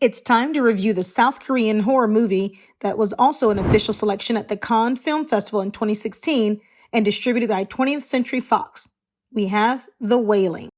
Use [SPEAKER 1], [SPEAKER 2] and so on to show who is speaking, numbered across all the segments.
[SPEAKER 1] It's time to review the South Korean horror movie that was also an official selection at the Cannes Film Festival in 2016 and distributed by 20th Century Fox. We have The Wailing.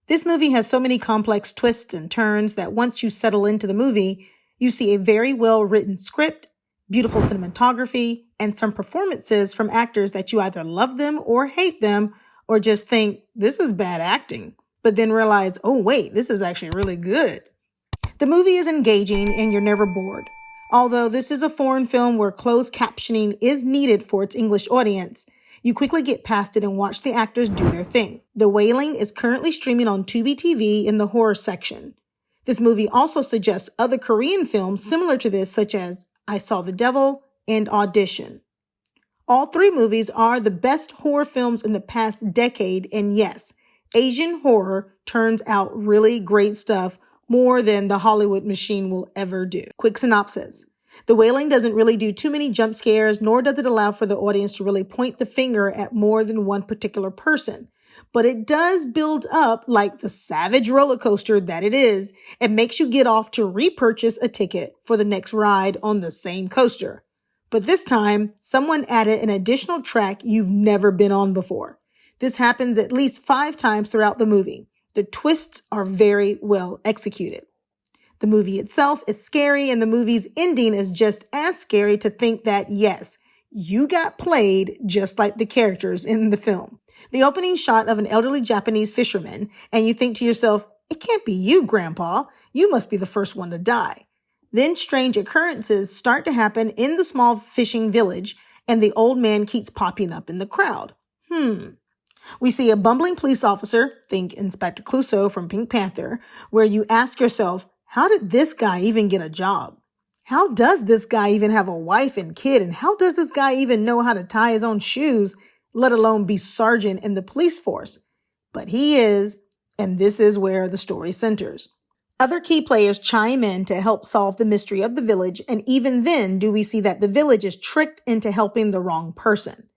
[SPEAKER 1] This movie has so many complex twists and turns that once you settle into the movie, you see a very well-written script, beautiful cinematography, and some performances from actors that you either love them or hate them, or just think, this is bad acting, but then realize, oh wait, this is actually really good. The movie is engaging and you're never bored. Although this is a foreign film where closed captioning is needed for its English audience, you quickly get past it and watch the actors do their thing. The Wailing is currently streaming on Tubi TV in the horror section. This movie also suggests other Korean films similar to this, such as I Saw the Devil and Audition. All three movies are the best horror films in the past decade, and yes, Asian horror turns out really great stuff, more than the Hollywood machine will ever do. Quick synopsis. The Wailing doesn't really do too many jump scares, nor does it allow for the audience to really point the finger at more than one particular person. But it does build up like the savage roller coaster that it is, and makes you get off to repurchase a ticket for the next ride on the same coaster. But this time, someone added an additional track you've never been on before. This happens at least 5 times throughout the movie. The twists are very well executed. The movie itself is scary, and the movie's ending is just as scary to think that, yes, you got played just like the characters in the film. The opening shot of an elderly Japanese fisherman, and you think to yourself, it can't be you, Grandpa. You must be the first one to die. Then strange occurrences start to happen in the small fishing village, and the old man keeps popping up in the crowd. We see a bumbling police officer, think Inspector Clouseau from Pink Panther, where you ask yourself, how did this guy even get a job? How does this guy even have a wife and kid? And how does this guy even know how to tie his own shoes, let alone be sergeant in the police force? But he is, and this is where the story centers. Other key players chime in to help solve the mystery of the village, and even then do we see that the village is tricked into helping the wrong person.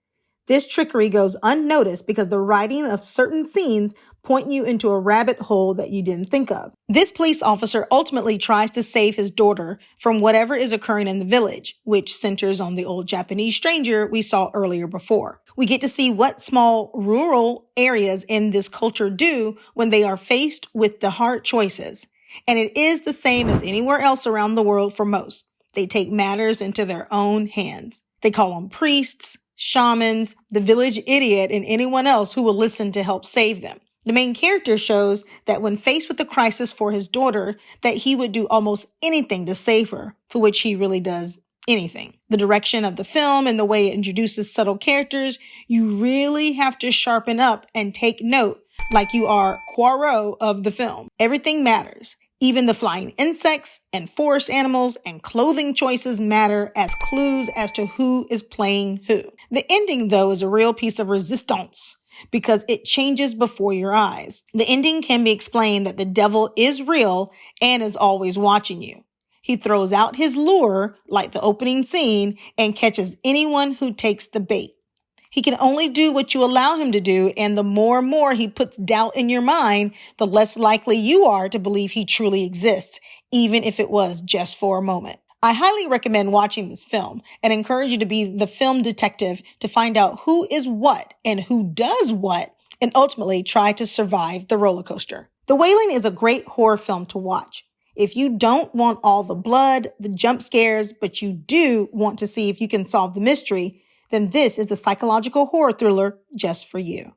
[SPEAKER 1] This trickery goes unnoticed because the writing of certain scenes point you into a rabbit hole that you didn't think of. This police officer ultimately tries to save his daughter from whatever is occurring in the village, which centers on the old Japanese stranger we saw earlier before. We get to see what small rural areas in this culture do when they are faced with the hard choices. And it is the same as anywhere else around the world for most. They take matters into their own hands. They call on priests, shamans, the village idiot, and anyone else who will listen to help save them. The main character shows that when faced with the crisis for his daughter, that he would do almost anything to save her, for which he really does anything. The direction of the film and the way it introduces subtle characters, you really have to sharpen up and take note like you are Poirot of the film. Everything matters. Even the flying insects and forest animals and clothing choices matter as clues as to who is playing who. The ending, though, is a real piece of resistance because it changes before your eyes. The ending can be explained that the devil is real and is always watching you. He throws out his lure, like the opening scene, and catches anyone who takes the bait. He can only do what you allow him to do, and the more and more he puts doubt in your mind, the less likely you are to believe he truly exists, even if it was just for a moment. I highly recommend watching this film and encourage you to be the film detective to find out who is what and who does what, and ultimately try to survive the roller coaster. The Wailing is a great horror film to watch. If you don't want all the blood, the jump scares, but you do want to see if you can solve the mystery, then this is the psychological horror thriller just for you.